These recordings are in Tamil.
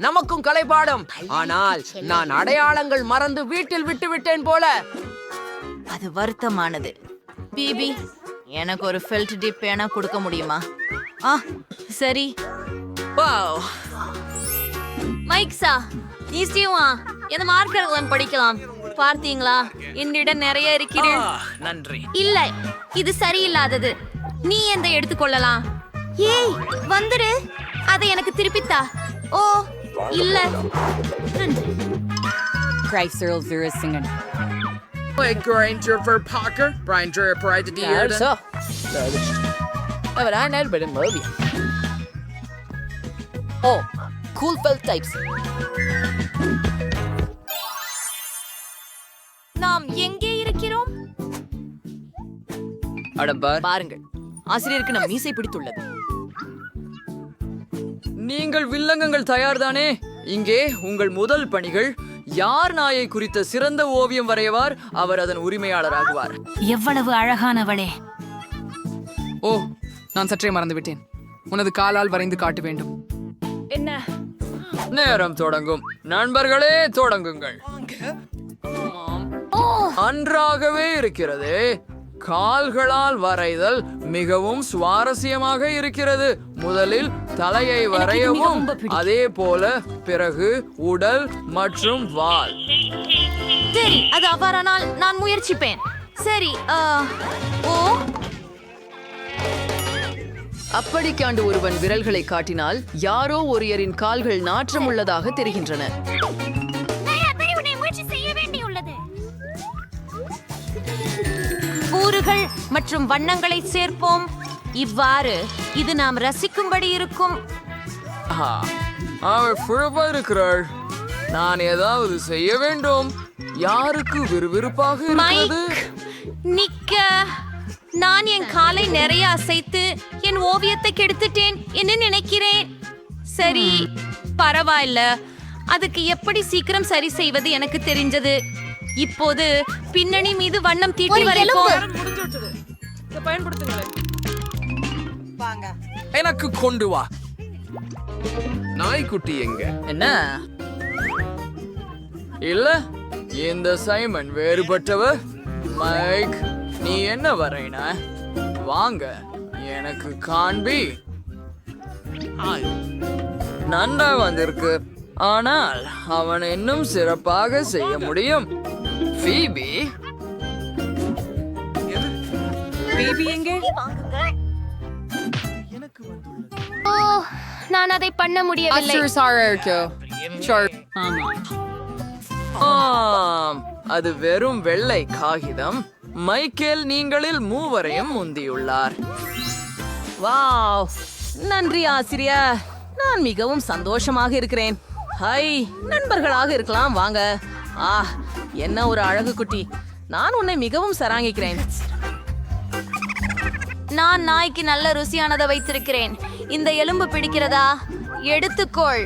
நமக்கும் கலைப்பாடம். ஆனால் நான் அடையாளங்கள் மறந்து வீட்டில் விட்டு விட்டேன் போல. அது வருத்தமானது. பிபி, எனக்கு ஒரு ஃபெல்ட் டிப் பேனா கொடுக்க முடியுமா? சரி. வாவ். மைக்ஸா, நிச்சயமா இந்த மார்க்கர்களும் படிக்கலாம். பார்த்தீங்களா, என்னிடம் நிறைய இருக்கிறேன். நன்றி. இல்ல, இது சரியில்லாதது. நீ எந்த எடுத்துக்கொள்ளலாம். ஏய், வந்துரு. அதை எனக்கு திருப்பித்தா. ஓ இல்ல. Granger for Parker, Granger Pride Dearden. Oh, cool felt types. நாம் எங்கே இருக்கிறோம்? அடம்பார். பாருங்கள், ஆசிரியருக்கு நம் மீசை பிடித்துள்ளது. நீங்கள் வில்லங்கங்கள் தயார்தானே? இங்கே உங்கள் முதல் பணிகள். யார் நாயை குறித்த சிறந்த ஓவியம் வரையவார், அவர் அதன் உரிமையாளராகுவார். எவ்வளவு அழகானவளே. ஓ, நான் சற்றே மறந்துவிட்டேன். உனது காலால் வரைந்து காட்ட வேண்டும். என்ன? நேரம் தொடங்கும். நண்பர்களே, தொடங்குங்கள். நன்றாகவே இருக்கிறது. கால்களால் வரைதல் மிகவும் சுவாரஸ்யமாக இருக்கிறது. முதலில் தலையை வரையவும், அதே போல பிறகு உடல் மற்றும் வால். சரி, அது அவ்வாறானால் நான் முயற்சிப்பேன். சரி. ஓ, அப்படிக்காண்டு ஒருவன் விரல்களை காட்டினால் யாரோ ஒருவரின் கால்கள் நாற்றம் உள்ளதாக தெரிகின்றன. கூறுகள் மற்றும் வண்ணங்களை சேர்ப்போம். இவ்வாறு இது நாம் ரசிக்கும்படி இருக்கும். அவர் புறப்பா இருக்கிறாள். நான் ஏதாவது செய்ய வேண்டும். யாருக்கு விறுவிறுப்பாக இருக்கிறது? நிக்க, நான் என் காலை நிறைய அசைத்து என் ஓவியத்தை கெடுத்துட்டேன் என்று நினைக்கிறேன். சரி, பரவாயில்ல. அதுக்கு எப்படி சீக்கிரம் சரி செய்வது எனக்கு தெரிஞ்சது. இப்போது பின்னணி மீது வண்ணம் தீட்டி வரைப்போம். எனக்கு கொண்டு வா. நாய்க்குட்டி எங்க? என்ன? இல்ல, இந்த சைமன் வேறுபட்டவர். மைக், நீ என்ன வரையின? வாங்க, எனக்கு காண்பி. நன்றா வந்திருக்கு. ஆனால் அவன் இன்னும் சிறப்பாக செய்ய முடியும். ஃபீபி, ஓ, நான் அதை பண்ண முடியவில்லை. ஆம், அது வெறும் வெள்ளை காகிதம். மைக்கேல் நீங்களில் மூவரையும் முந்தியுள்ளார். வாவ், நன்றி ஆசிரியர். நான் மிகவும் சந்தோஷமாக இருக்கிறேன். ஹை, நண்பர்களாக இருக்கலாம் வாங்க. என்ன ஒரு அழகு குட்டி. நான் உன்னை மிகவும் சராங்கிக்கிறேன். நான் நாய்க்கு நல்ல ருசியானதை வைத்திருக்கிறேன். இந்த எலும்பு பிடிக்கிறதா? எடுத்துக்கொள்.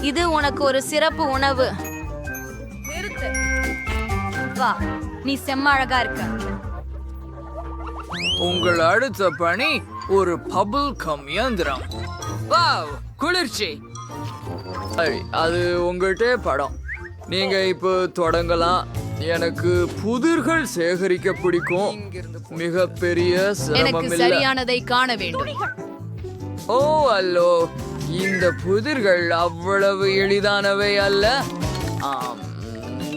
இது உனக்கு ஒரு சிறப்பு உணவு. வா, நீ செம்ம அழகா இருக்க. உங்கள் அடுத்த பணி ஒரு பபுள் கம் இயந்திரம். வாவ், குளிர்ச்சி. அது உங்கள்கிட்ட படம். நீங்க இப்போ தொடங்கலாம். எனக்கு புதிர்கள் சேகரிக்க பிடிக்கும். மிக பெரிய சிரமம் இல்லை. சரியானதை காண வேண்டும். ஓ அல்லோ, இந்த புதிர்கள் அவ்வளவு எளிதானவை அல்ல.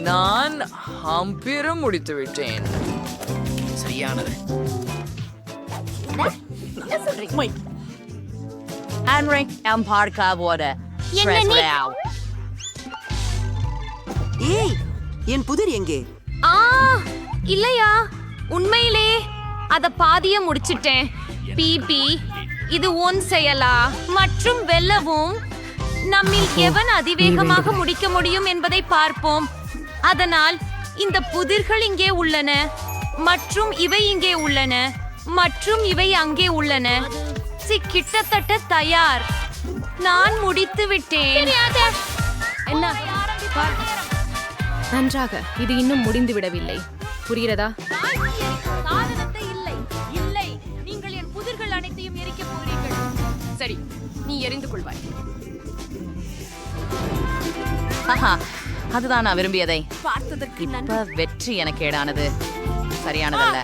நான் ஹம்பிரம் முடித்து விட்டேன். சரியானது. ஏய், என் புதிர் எங்கே? இல்லையா? உண்மையிலே அத பாதிய முடிச்சிட்டேன். பிபி, இது ஒன் செயலா மற்றும் வெல்லவும் நம்மில் எவன் அதிவேகமாக முடிக்க முடியும் என்பதை பார்ப்போம். அதனால் இந்த புதிர்கள் இங்கே உள்ளன மற்றும் இவை இங்கே உள்ளன மற்றும் இவை அங்கே உள்ளன. கிட்டத்தட்ட தயார். நான் முடித்து விட்டேன். என்ன? நன்றாக. இது இன்னும் முடிந்து விடவில்லை. புரிகிறதா? இல்லை, இல்லை. நீங்கள் என் புதிர்கள் அனைத்தையும் எரிக்கப் போகிறீர்கள். சரி, நீ எரிந்து கொள்வாய். ஆஹா, அதுதான் நான் விரும்பியதை. இப்ப வெற்றி எனக்கு ஏடானது, சரியானதல்ல.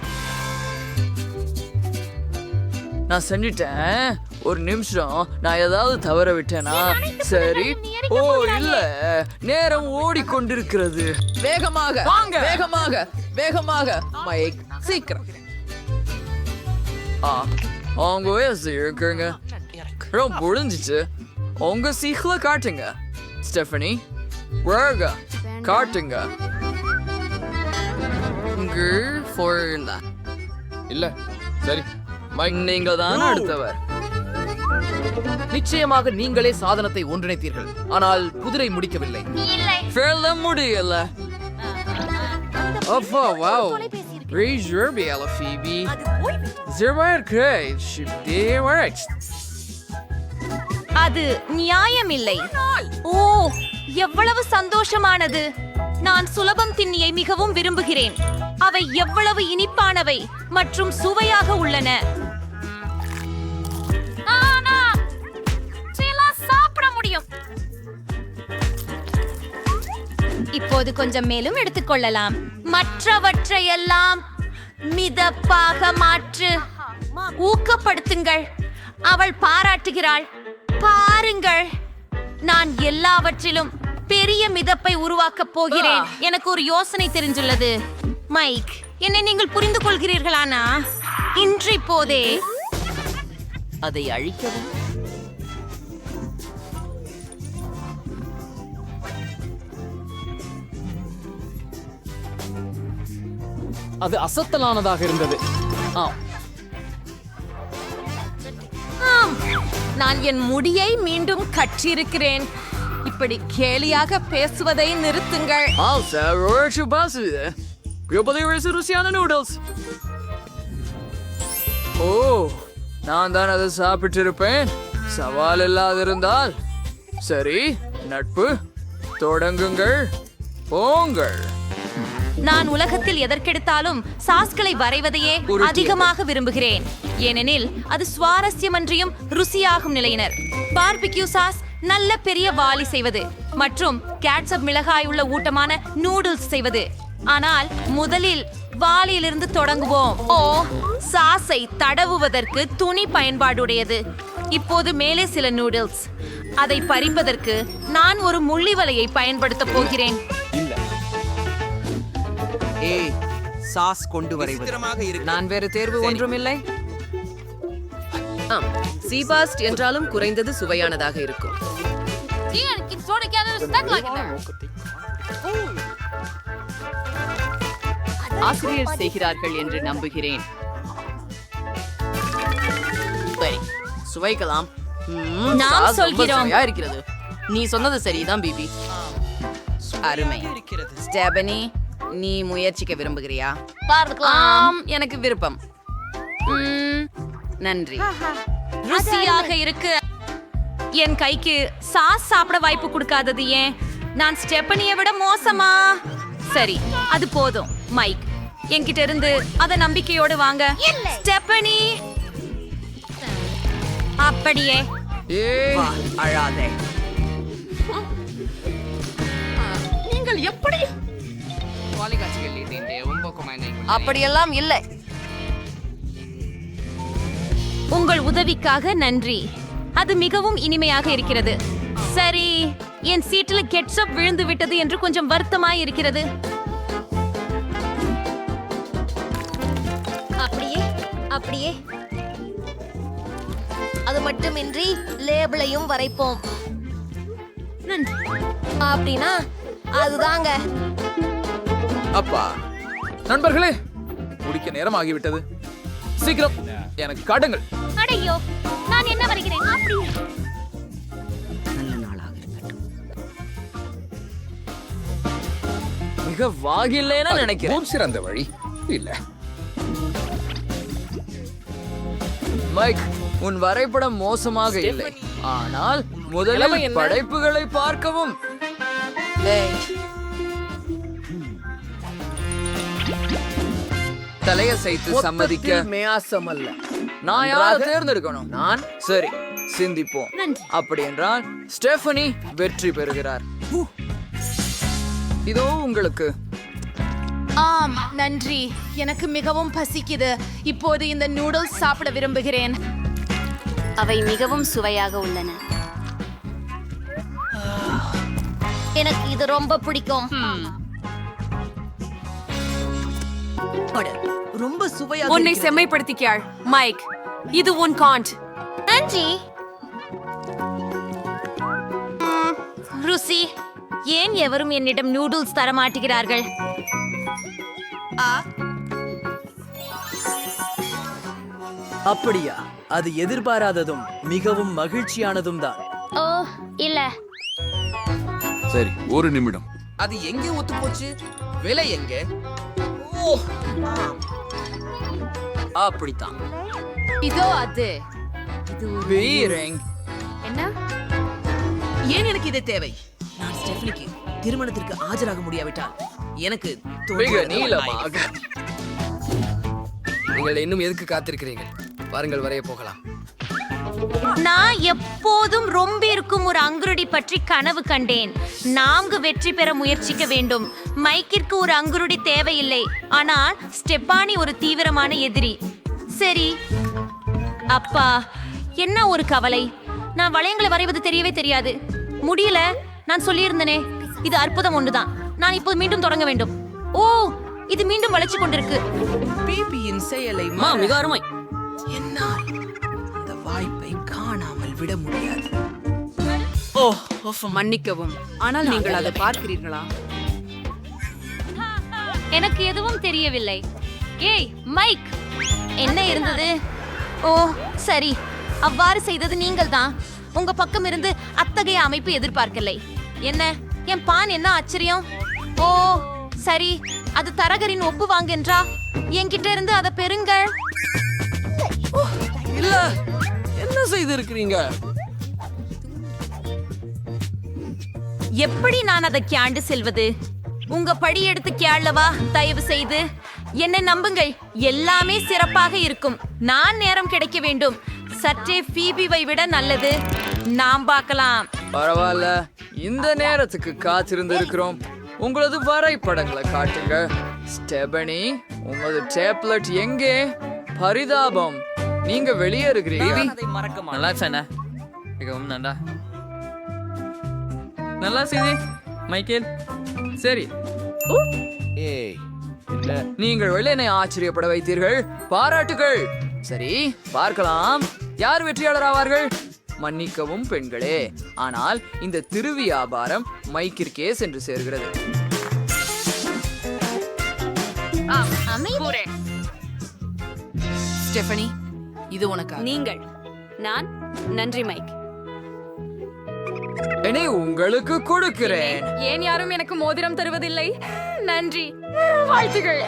நான் செஞ்சிட்டேன். ஒரு நிமிஷம், நான் ஏதாவது தவற விட்டேனா? சரி. ஓ இல்ல, நேரம் ஓடிக்கொண்டிருக்கிறது. வேகமாக வேகமாக வேகமாக மைக், சீக்கிரம். அவங்க வயசு இருக்குங்க. ரொம்ப முடிஞ்சிச்சு. உங்க சீக்கிர காட்டுங்க ஸ்டெஃபனி. வேக காட்டுங்க. இல்ல சரி நீங்க தான் அடுத்தவர். நிச்சயமாக நீங்களே சாதனத்தை ஒன்றிணைத்தீர்கள், ஆனால் குதிரை முடிக்கவில்லை. சொல்ல முடியல. அப்பா, wow. Raise your bell, Phoebe. Zero great. They works. அது நியாயமில்லை. ஓ, எவ்வளவு சந்தோஷமானது. நான் சுலபம் திண்ணியை மிகவும் விரும்புகிறேன். அவை எவ்வளவு இனிப்பானவை மற்றும் சுவையாக உள்ளன. சாப்பிட முடியும். இப்போது கொஞ்சம் மேலும் எடுத்துக்கொள்ளலாம். மற்றவற்றையெல்லாம் மிதப்பாக மாற்று. ஊக்கப்படுத்துங்கள். அவள் பாராட்டுகிறாள். பாருங்கள், நான் எல்லாவற்றிலும் பெரிய மிதப்பை உருவாக்கப் போகிறேன். எனக்கு ஒரு யோசனை தெரிஞ்சுள்ளது. மைக், என்னை நீங்கள் புரிந்து கொள்கிறீர்களானா? இன்று இப்போதே அதை அழிக்கவும். அது அசத்தலானதாக இருந்தது. ஆம், நான் என் முடியை மீண்டும் கற்றிருக்கிறேன். இப்படி கேலியாக பேசுவதை நிறுத்துங்கள். ருசியான நூடுல்ஸ். ஓ, நான் தான் அதை சாப்பிட்டு இருப்பேன். சவால் இல்லாதிருந்தால் சரி. நட்பு, தொடங்குங்கள், போங்கள். நான் உலகத்தில் எதற்கெடுத்தாலும் சாஸ்களை வரைவதையே அதிகமாக விரும்புகிறேன். ஏனெனில் அது சுவாரஸ்யமன்றியும் ருசியாகும் நிலையினர். பார்பிக்யூ சாஸ், நல்ல பெரிய வாளி செய்வது மற்றும் கேட்சப் மிளகாய் உள்ள ஊட்டமான நூடுல்ஸ் செய்வது. ஆனால் முதலில் வாளியிலிருந்து தொடங்குவோம். ஓ, சாஸை தடவுவதற்கு துணி பயன்பாடுடையது. இப்போது மேலே சில நூடுல்ஸ். அதை பறிப்பதற்கு நான் ஒரு முள்ளி வலையை பயன்படுத்த போகிறேன். ஏய், சாஸ் கொண்டு வரைவது. நான் வேறு தேர்வு ஒன்றுமில்லை. சீபாஸ்ட் என்றாலும் குறைந்தது சுவையானதாக இருக்கும். ஆசிரியர் செய்கிறார்கள் என்று நம்புகிறேன். சரி, சுவைக்கலாம். நாம் சொல்கிறோம். இருக்கிறது. நீ சொன்னது சரிதான் பிபி. அருமை. ஸ்டெபனி, நீ முயற்சிக்க விரும்புகிறியா? ஆம், எனக்கு விருப்பம். நன்றி. ருசியாக இருக்கு. என் கைக்கு சாஸ் சாப்பிட வாய்ப்பு கொடுக்காதது ஏன்? நான் ஸ்டெபனியை விட மோசமா? சரி, அது போதும். மைக், என்கிட்ட இருந்து அத நம்பிக்கையோடு வாங்க. ஸ்டெபனி, அப்படியே. அழாதே. நீங்கள் எப்படி? அப்படியெல்லாம் இல்லை. உங்கள் உதவிக்காக நன்றி. அது மிகவும் இனிமையாக இருக்கிறது. சரி, என் சீட்டில் கெட்சப் விழுந்து விட்டது என்று கொஞ்சம் வருத்தமாய் இருக்கிறது. அப்படியே அப்படியே. அது மட்டுமின்றி லேபிளையும் வரைப்போம். நன்றி. அப்படின்னா அதுதாங்க. அப்பா, நண்பர்களே, முடிக்க நேரம் ஆகிவிட்டது. சீக்கிரம் எனக்கு காட்டுங்கள். அடையோ, நான் என்ன வரைகிறேன்? அப்படியே. நல்ல நாளாக இருக்கட்டும். மிக வாகில்லைன்னு நினைக்கிறேன். சிறந்த வழி இல்ல. மைக், உன் வரைபடம் மோசமாக இல்லை. ஆனால் முதலில் படைப்புகளை பார்க்கவும். தலையசைத்து சம்மதிக்க மேயாசம் அல்ல. நான் யாரை தேர்ந்தெடுக்கணும்? நான். சரி, சிந்திப்போம். அப்படி என்றால் ஸ்டெஃபனி வெற்றி பெறுகிறார். இதோ உங்களுக்கு. ஆம், நன்றி. எனக்கு மிகவும் பசிக்குது. இப்போது இந்த நூடுல்ஸ் சாப்பிட விரும்புகிறேன். அவை மிகவும் சுவையாக உள்ளன. எனக்கு இது ரொம்ப பிடிக்கும். ரொம்ப சுவையா உன்னை செம்மைப்படுத்திக்காள் மைக். இது உன் காண்ட். நன்றி. ருசி, ஏன் எவரும் என்னிடம் நூடுல்ஸ் தர மாட்டேங்கிறார்கள்? அப்படியா? அது எதிர்பாராததும் மிகவும் மகிழ்ச்சியானதும் தான். ஓ இல்ல, சரி, ஒரு நிமிடம். அது எங்க ஒத்து போச்சு? விலை எங்க? அப்படித்தான். இதோ அது. பீரிங். என்ன? ஏன் எனக்கு இது தேவை? நான் ஸ்டெஃபனிக்கு திருமணத்திற்கு ஆஜராக முடியாவிட்டால் எனக்கு மிக நீளமாக. நீங்கள் இன்னும் எதுக்கு காத்திருக்கிறீர்கள்? வாருங்கள், வரைய போகலாம். நான் எப்போதும் ரொம்ப இருக்கும் ஒரு அங்குருடி பற்றி கனவு கண்டேன். நான்கு வெற்றி பெற முயற்சிக்க வேண்டும். மைக்கிற்கு ஒரு அங்குருடி தேவையில்லை, ஆனால் ஸ்டெப்பானி ஒரு தீவிரமான எதிரி. சரி அப்பா, என்ன ஒரு கவலை. நான் வளையங்களை வரைவது தெரியவே தெரியாது. முடியல. நான் சொல்லியிருந்தனே, இது அற்புதம் ஒன்றுதான். நான் இப்போது மீண்டும் தொடங்க வேண்டும். ஓ, இது மீண்டும் வளைச்சு கொண்டிருக்கு. பிபியின் செயலை மிக அருமை. என்னால் அந்த வாய்ப்பை காணாமல் விட முடியாது. மன்னிக்கவும், ஆனால் நீங்கள் அதை பார்க்கிறீர்களா? எனக்கு எதுவும் தெரியவில்லை. ஏய் மைக், என்ன இருந்தது? ஓ சரி, அவ்வாறு செய்தது நீங்கள் தான். உங்க பக்கம் இருந்து அத்தகைய அமைப்பு எதிர்பார்க்கலை. என்ன என் பான், என்ன ஆச்சரியம். ஓ சரி, அது தரகரின் ஒப்பு வாங்கென்றா? என்கிட்ட இருந்து அதை பெறுங்கள். இல்ல, என்ன செய்திருக்கிறீங்க? எப்படி நான் அதை கியாண்டு செல்வது? உங்க படி எடுத்து கியாளவா? தயவு செய்து என்னை நம்புங்கள், எல்லாமே சிறப்பாக இருக்கும். நான் நேரம் கிடைக்க வேண்டும். சற்றே ஃபீபிவை விட நல்லது. நாம் பார்க்கலாம். பரவாயில்ல, இந்த நேரத்துக்கு காத்திருந்து இருக்கிறோம். உங்களது வரைபடங்களை காட்டுங்க. ஸ்டெபனி, உங்களது டேப்லெட் எங்கே? பரிதாபம், நீங்க வெளியே இருக்கிறீங்க. நல்லா சார், மிகவும் நல்லா. நல்லா செய்தி மைக்கேல். சரி, நீங்கள் வெளியே ஆச்சரியப்பட வைத்தீர்கள். பாராட்டுகள். சரி, பார்க்கலாம் யார் வெற்றியாளர் ஆவார்கள். மன்னிக்கவும் பெண்களே, ஆனால் இந்த திருவியாபாரம் மைக்கிற்கே சென்று சேர்கிறது. ஸ்டெஃபனி, இது உனக்கு. நீங்கள். நான். நன்றி மைக். இனி உங்களுக்கு கொடுக்கிறேன். ஏன் யாரும் எனக்கு மோதிரம் தருவதில்லை? நன்றி, வாழ்த்துகள்.